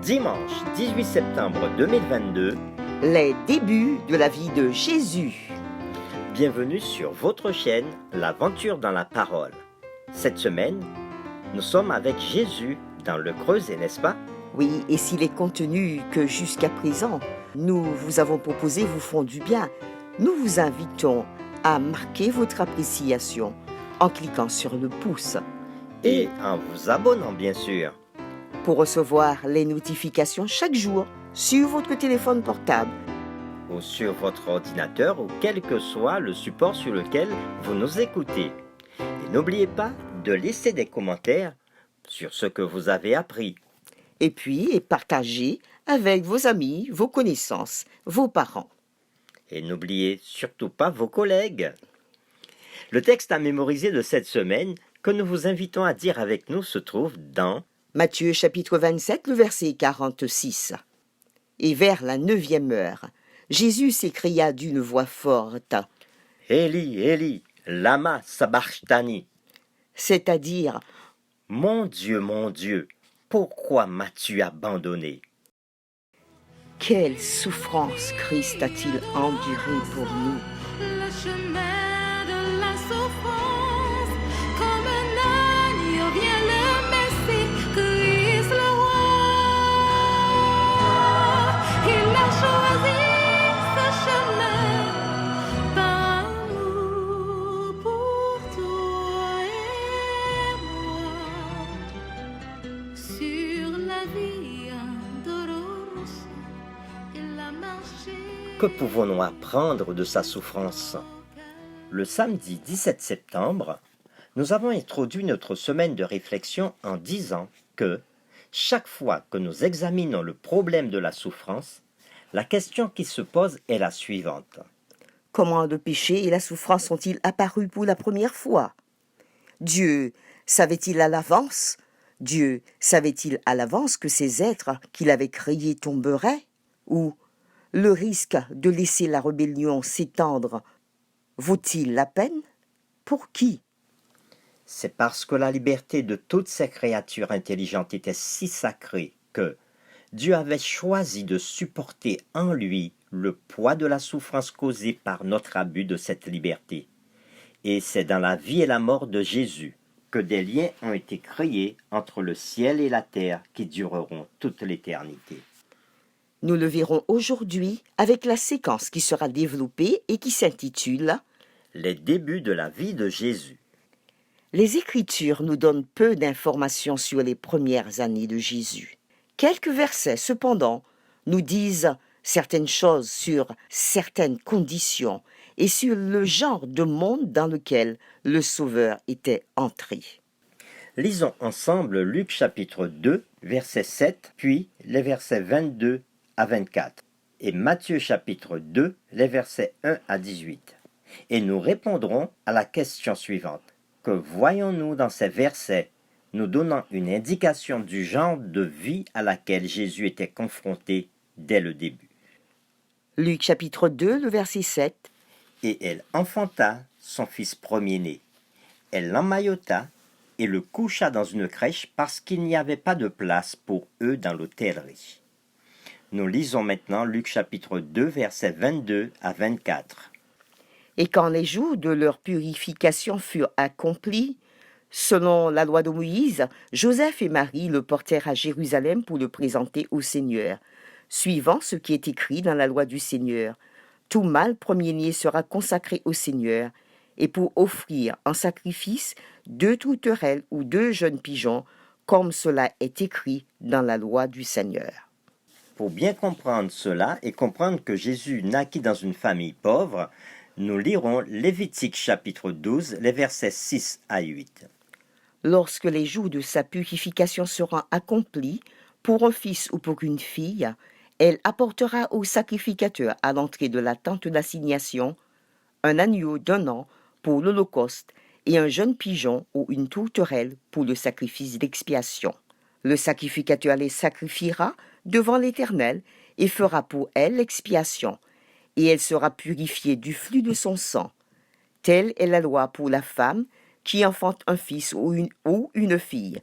Dimanche 18 septembre 2022, les débuts de la vie de Jésus. Bienvenue sur votre chaîne L'Aventure dans la Parole. Cette semaine, nous sommes avec Jésus dans le Creuset, n'est-ce pas? Oui, et si les contenus que jusqu'à présent nous vous avons proposés vous font du bien, nous vous invitons à marquer votre appréciation en cliquant sur le pouce Et en vous abonnant, bien sûr. pour recevoir les notifications chaque jour sur votre téléphone portable. Ou sur votre ordinateur ou quel que soit le support sur lequel vous nous écoutez. Et n'oubliez pas de laisser des commentaires sur ce que vous avez appris. Et puis, partagez avec vos amis, vos connaissances, vos parents. Et n'oubliez surtout pas vos collègues. Le texte à mémoriser de cette semaine que nous vous invitons à dire avec nous se trouve dans Matthieu chapitre 27, le verset 46. Et vers la 9e heure, Jésus s'écria d'une voix forte, « Élie, Élie, lama sabachthani » c'est-à-dire « Mon Dieu, pourquoi m'as-tu abandonné ?» quelle souffrance Christ a-t-il endurée pour nous. Le chemin de la souffrance, comme un agneau vient le Messie, Christ le roi. Il a choisi ce chemin par amour pour toi et moi. Sur la via dolorosa, il a marché. Que pouvons-nous apprendre de sa souffrance? Le samedi 17 septembre, nous avons introduit notre semaine de réflexion en disant que, chaque fois que nous examinons le problème de la souffrance, la question qui se pose est la suivante. Comment le péché et la souffrance sont-ils apparus pour la première fois? Dieu savait-il à l'avance? Dieu savait-il à l'avance que ces êtres qu'il avait créés tomberaient? Ou le risque de laisser la rébellion s'étendre vaut-il la peine? Pour qui? C'est parce que la liberté de toutes ces créatures intelligentes était si sacrée que Dieu avait choisi de supporter en lui le poids de la souffrance causée par notre abus de cette liberté. Et c'est dans la vie et la mort de Jésus que des liens ont été créés entre le ciel et la terre qui dureront toute l'éternité. Nous le verrons aujourd'hui avec la séquence qui sera développée et qui s'intitule Les débuts de la vie de Jésus. Les Écritures nous donnent peu d'informations sur les premières années de Jésus. Quelques versets, cependant, nous disent certaines choses sur certaines conditions et sur le genre de monde dans lequel le Sauveur était entré. Lisons ensemble Luc chapitre 2, verset 7, puis les versets 22 à 24, et Matthieu chapitre 2, les versets 1 à 18. Et nous répondrons à la question suivante. Que voyons-nous dans ces versets nous donnant une indication du genre de vie à laquelle Jésus était confronté dès le début? Luc chapitre 2, le verset 7. Et elle enfanta son fils premier-né. Elle l'emmaillota et le coucha dans une crèche parce qu'il n'y avait pas de place pour eux dans l'hôtellerie. Nous lisons maintenant Luc chapitre 2, versets 22 à 24. Et quand les jours de leur purification furent accomplis, selon la loi de Moïse, Joseph et Marie le portèrent à Jérusalem pour le présenter au Seigneur, suivant ce qui est écrit dans la loi du Seigneur. Tout mâle premier-né sera consacré au Seigneur, et pour offrir en sacrifice 2 tourterelles ou 2 jeunes pigeons, comme cela est écrit dans la loi du Seigneur. Pour bien comprendre cela et comprendre que Jésus naquit dans une famille pauvre, nous lirons Lévitique chapitre 12, les versets 6 à 8. Lorsque les jours de sa purification seront accomplis, pour un fils ou pour une fille, elle apportera au sacrificateur à l'entrée de la tente d'assignation un agneau d'1 an pour l'holocauste et un jeune pigeon ou une tourterelle pour le sacrifice d'expiation. Le sacrificateur les sacrifiera devant l'Éternel et fera pour elle l'expiation, et elle sera purifiée du flux de son sang. Telle est la loi pour la femme qui enfante un fils ou une fille.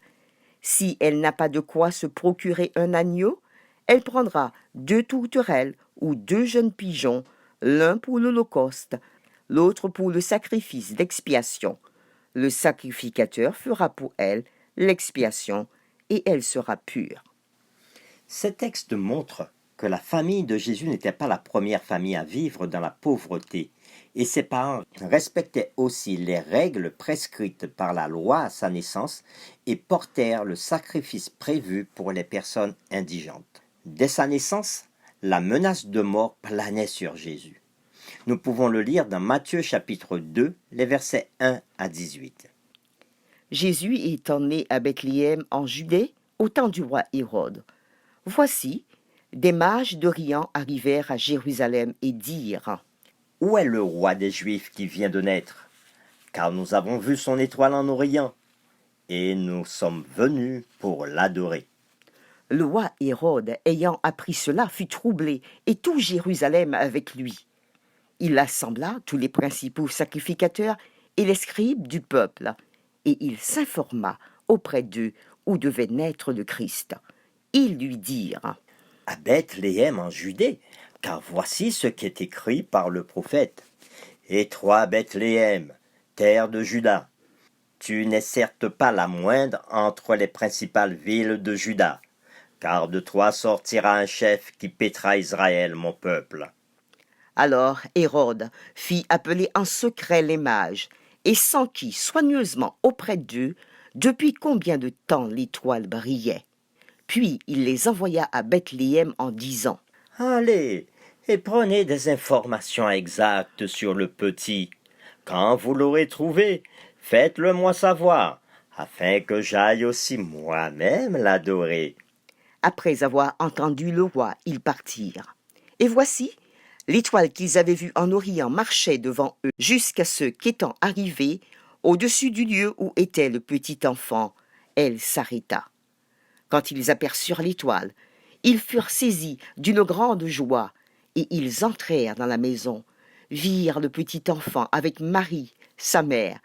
Si elle n'a pas de quoi se procurer un agneau, Elle prendra 2 tourterelles ou 2 jeunes pigeons, l'un pour l'holocauste, l'autre pour le sacrifice d'expiation. Le sacrificateur fera pour elle l'expiation et elle sera pure. Ces textes montrent que la famille de Jésus n'était pas la première famille à vivre dans la pauvreté, et ses parents respectaient aussi les règles prescrites par la loi à sa naissance et portèrent le sacrifice prévu pour les personnes indigentes. Dès sa naissance, la menace de mort planait sur Jésus. Nous pouvons le lire dans Matthieu chapitre 2, les versets 1 à 18. Jésus étant né à Bethléem en Judée, au temps du roi Hérode. Voici, des mages d'Orient arrivèrent à Jérusalem et dirent : Où est le roi des Juifs qui vient de naître? Car nous avons vu son étoile en Orient, et nous sommes venus pour l'adorer. Le roi Hérode, ayant appris cela, fut troublé, et tout Jérusalem avec lui. Il assembla tous les principaux sacrificateurs et les scribes du peuple, et il s'informa auprès d'eux où devait naître le Christ. Ils lui dirent : À Bethléem en Judée, car voici ce qui est écrit par le prophète. Et toi, Bethléem, terre de Juda, tu n'es certes pas la moindre entre les principales villes de Juda, car de toi sortira un chef qui paîtra Israël, mon peuple. Alors Hérode fit appeler en secret les mages, et s'enquit soigneusement auprès d'eux depuis combien de temps l'étoile brillait. Puis il les envoya à Bethléem en disant : Allez, et prenez des informations exactes sur le petit. Quand vous l'aurez trouvé, faites-le moi savoir, afin que j'aille aussi moi-même l'adorer. Après avoir entendu le roi, ils partirent. Et voici, l'étoile qu'ils avaient vue en Orient marchait devant eux, jusqu'à ce qu'étant arrivée au-dessus du lieu où était le petit enfant, elle s'arrêta. Quand ils aperçurent l'étoile, ils furent saisis d'une grande joie, et ils entrèrent dans la maison, virent le petit enfant avec Marie, sa mère,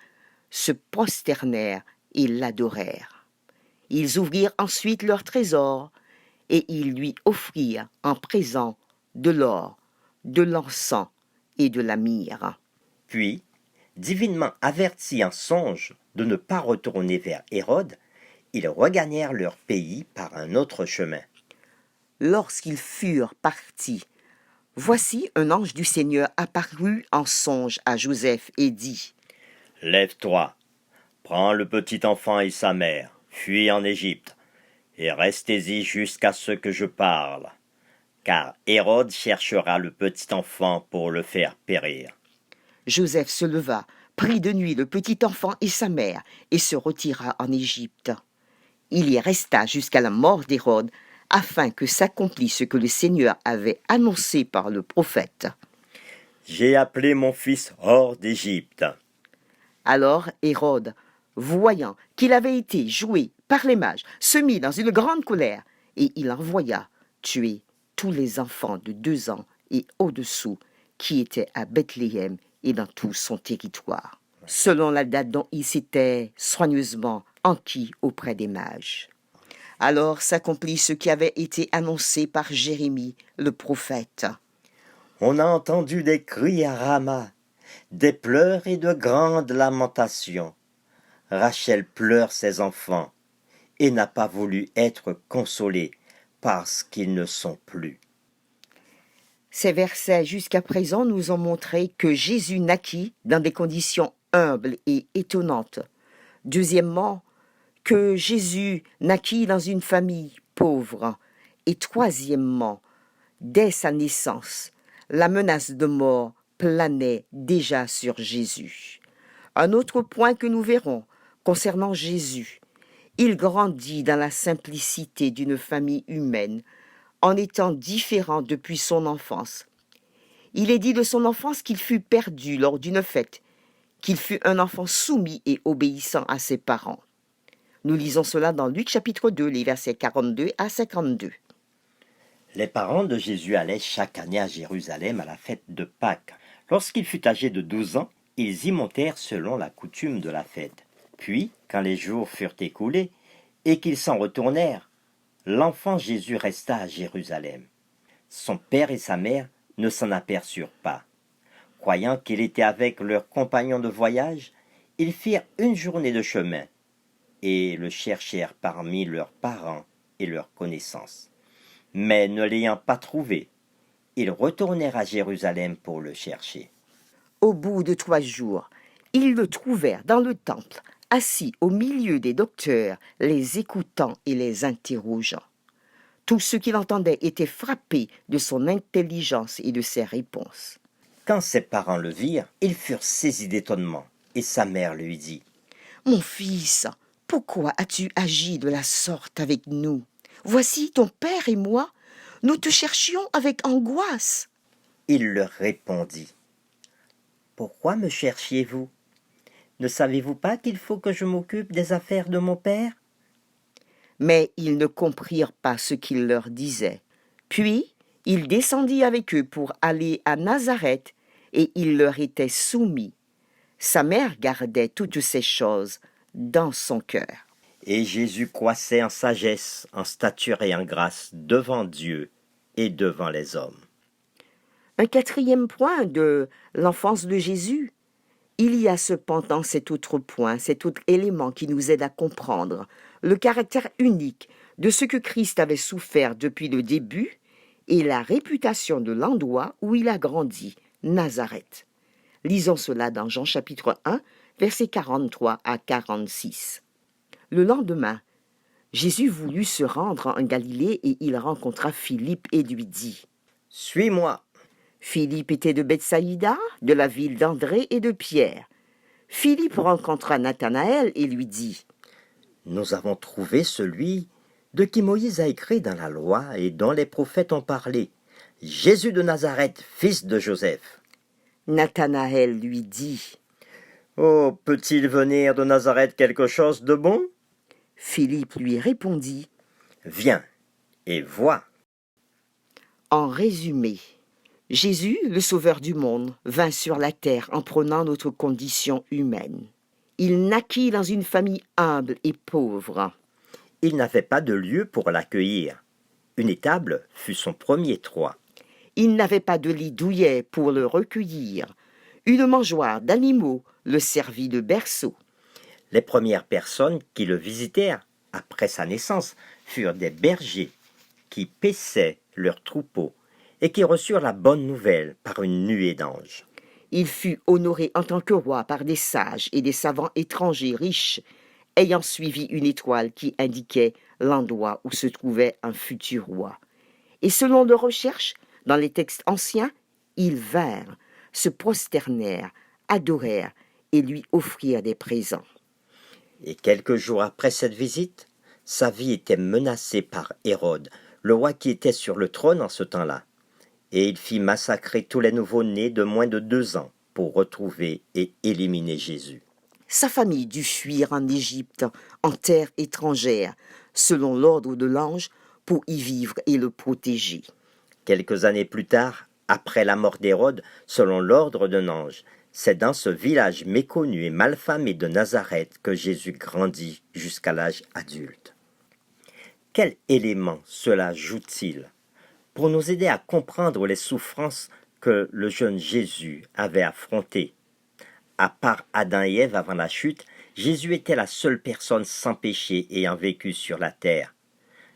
se prosternèrent et l'adorèrent. Ils ouvrirent ensuite leur trésor, et ils lui offrirent en présent de l'or, de l'encens et de la myrrhe. Puis, divinement avertis en songe de ne pas retourner vers Hérode, ils regagnèrent leur pays par un autre chemin. Lorsqu'ils furent partis, voici un ange du Seigneur apparut en songe à Joseph et dit : Lève-toi, prends le petit enfant et sa mère, fuis en Égypte, et restez-y jusqu'à ce que je parle, car Hérode cherchera le petit enfant pour le faire périr. Joseph se leva, prit de nuit le petit enfant et sa mère, et se retira en Égypte. Il y resta jusqu'à la mort d'Hérode, afin que s'accomplisse ce que le Seigneur avait annoncé par le prophète. J'ai appelé mon fils hors d'Égypte. Alors Hérode, voyant qu'il avait été joué par les mages, se mit dans une grande colère, et il envoya tuer tous les enfants de 2 ans et au-dessous qui étaient à Bethléem et dans tout son territoire, selon la date dont il s'était soigneusement enquis auprès des mages. Alors s'accomplit ce qui avait été annoncé par Jérémie, le prophète. On a entendu des cris à Rama, des pleurs et de grandes lamentations. Rachel pleure ses enfants et n'a pas voulu être consolée parce qu'ils ne sont plus. Ces versets jusqu'à présent nous ont montré que Jésus naquit dans des conditions humbles et étonnantes. Deuxièmement, que Jésus naquit dans une famille pauvre. Et troisièmement, dès sa naissance, la menace de mort planait déjà sur Jésus. Un autre point que nous verrons concernant Jésus, il grandit dans la simplicité d'une famille humaine, en étant différent depuis son enfance. Il est dit de son enfance qu'il fut perdu lors d'une fête, qu'il fut un enfant soumis et obéissant à ses parents. Nous lisons cela dans Luc chapitre 2, les versets 42 à 52. Les parents de Jésus allaient chaque année à Jérusalem à la fête de Pâques. Lorsqu'il fut âgé de 12 ans, ils y montèrent selon la coutume de la fête. Puis, quand les jours furent écoulés et qu'ils s'en retournèrent, l'enfant Jésus resta à Jérusalem. Son père et sa mère ne s'en aperçurent pas. Croyant qu'il était avec leurs compagnons de voyage, ils firent une journée de chemin et le cherchèrent parmi leurs parents et leurs connaissances. Mais ne l'ayant pas trouvé, ils retournèrent à Jérusalem pour le chercher. Au bout de 3 jours, ils le trouvèrent dans le temple, assis au milieu des docteurs, les écoutant et les interrogeant. Tous ceux qui l'entendaient étaient frappés de son intelligence et de ses réponses. Quand ses parents le virent, ils furent saisis d'étonnement, et sa mère lui dit, « Mon fils, pourquoi as-tu agi de la sorte avec nous? Voici ton père et moi, nous te cherchions avec angoisse. » Il leur répondit, « Pourquoi me cherchiez-vous? Ne savez-vous pas qu'il faut que je m'occupe des affaires de mon père? » Mais ils ne comprirent pas ce qu'il leur disait. Puis il descendit avec eux pour aller à Nazareth, et il leur était soumis. Sa mère gardait toutes ces choses dans son cœur. Et Jésus croissait en sagesse, en stature et en grâce devant Dieu et devant les hommes. Un 4e point de l'enfance de Jésus. Il y a cependant cet autre point, cet autre élément qui nous aide à comprendre le caractère unique de ce que Christ avait souffert depuis le début et la réputation de l'endroit où il a grandi, Nazareth. Lisons cela dans Jean chapitre 1, versets 43 à 46. Le lendemain, Jésus voulut se rendre en Galilée et il rencontra Philippe et lui dit, « Suis-moi !» Philippe était de Bethsaïda, de la ville d'André et de Pierre. Philippe rencontra Nathanaël et lui dit, « Nous avons trouvé celui de qui Moïse a écrit dans la loi et dont les prophètes ont parlé, Jésus de Nazareth, fils de Joseph. » Nathanaël lui dit, « Oh, peut-il venir de Nazareth quelque chose de bon? » Philippe lui répondit, « Viens et vois. » En résumé, Jésus, le Sauveur du monde, vint sur la terre en prenant notre condition humaine. Il naquit dans une famille humble et pauvre. Il n'avait pas de lieu pour l'accueillir. Une étable fut son premier toit. Il n'avait pas de lit douillet pour le recueillir. Une mangeoire d'animaux le servit de berceau. Les premières personnes qui le visitèrent après sa naissance furent des bergers qui paissaient leurs troupeaux et qui reçurent la bonne nouvelle par une nuée d'anges. Il fut honoré en tant que roi par des sages et des savants étrangers riches, ayant suivi une étoile qui indiquait l'endroit où se trouvait un futur roi. Et selon leurs recherches, dans les textes anciens, ils vinrent, se prosternèrent, adorèrent et lui offrirent des présents. Et quelques jours après cette visite, sa vie était menacée par Hérode, le roi qui était sur le trône en ce temps-là. Et il fit massacrer tous les nouveau-nés de moins de 2 ans pour retrouver et éliminer Jésus. Sa famille dut fuir en Égypte, en terre étrangère, selon l'ordre de l'ange, pour y vivre et le protéger. Quelques années plus tard, après la mort d'Hérode, selon l'ordre d'un ange, c'est dans ce village méconnu et malfamé de Nazareth que Jésus grandit jusqu'à l'âge adulte. Quel élément cela joue-t-il pour nous aider à comprendre les souffrances que le jeune Jésus avait affrontées? À part Adam et Ève avant la chute, Jésus était la seule personne sans péché ayant vécu sur la terre.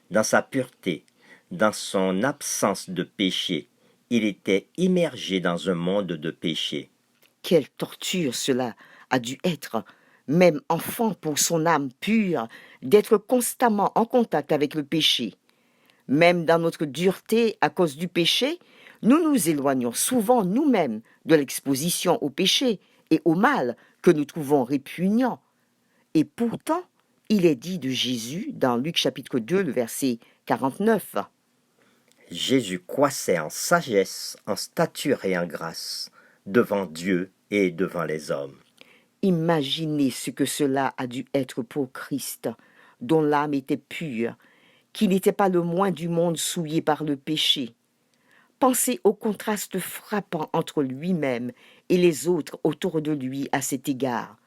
Dans sa pureté, dans son absence de péché, il était immergé dans un monde de péché. Quelle torture cela a dû être, même enfant pour son âme pure, d'être constamment en contact avec le péché. Même dans notre dureté à cause du péché, nous nous éloignons souvent nous-mêmes de l'exposition au péché et au mal que nous trouvons répugnant. Et pourtant, il est dit de Jésus dans Luc chapitre 2, le verset 49. Jésus croissait en sagesse, en stature et en grâce, devant Dieu et devant les hommes. Imaginez ce que cela a dû être pour Christ, dont l'âme était pure, qui n'était pas le moins du monde souillé par le péché. Pensez au contraste frappant entre lui-même et les autres autour de lui à cet égard.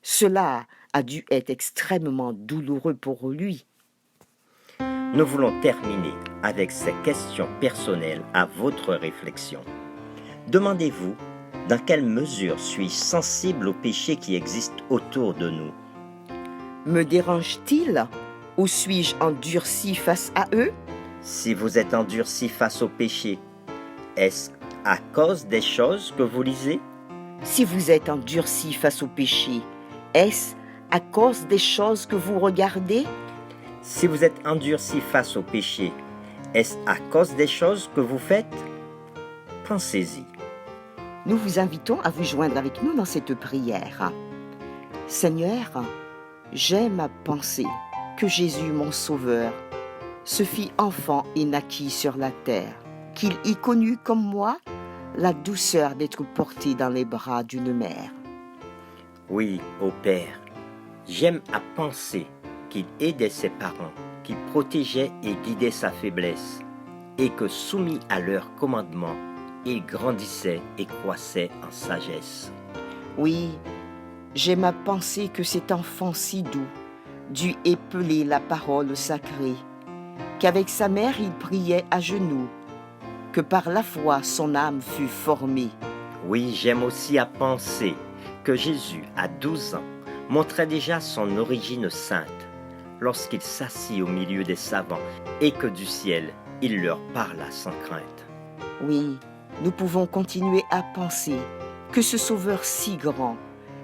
Cela a dû être extrêmement douloureux pour lui. nous voulons terminer avec ces questions personnelles à votre réflexion. Demandez-vous, dans quelle mesure suis-je sensible aux péchés qui existent autour de nous? Me dérange-t-il ou suis-je endurci face à eux? Si vous êtes endurci face aux péchés, est-ce à cause des choses que vous lisez? Si vous êtes endurci face au péché, est-ce à cause des choses que vous regardez? Si vous êtes endurci face au péché, est-ce à cause des choses que vous faites? Pensez-y. Nous vous invitons à vous joindre avec nous dans cette prière. Seigneur, j'aime à penser que Jésus, mon Sauveur, se fit enfant et naquit sur la terre, qu'il y connut comme moi la douceur d'être porté dans les bras d'une mère. Oui, ô Père, j'aime à penser qu'il aidait ses parents, qu'il protégeait et guidait sa faiblesse, et que soumis à leurs commandements, il grandissait et croissait en sagesse. Oui, j'aime à penser que cet enfant si doux dut épeler la parole sacrée, qu'avec sa mère il priait à genoux, que par la foi son âme fut formée. Oui, j'aime aussi à penser que Jésus, à 12 ans, montrait déjà son origine sainte lorsqu'il s'assit au milieu des savants et que du ciel, il leur parla sans crainte. Oui, nous pouvons continuer à penser que ce Sauveur si grand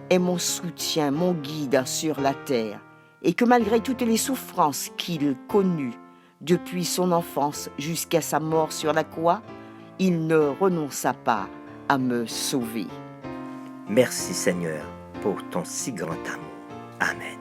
est mon soutien, mon guide sur la terre, et que malgré toutes les souffrances qu'il connut depuis son enfance jusqu'à sa mort sur la croix, il ne renonça pas à me sauver. Merci Seigneur pour ton si grand amour. Amen.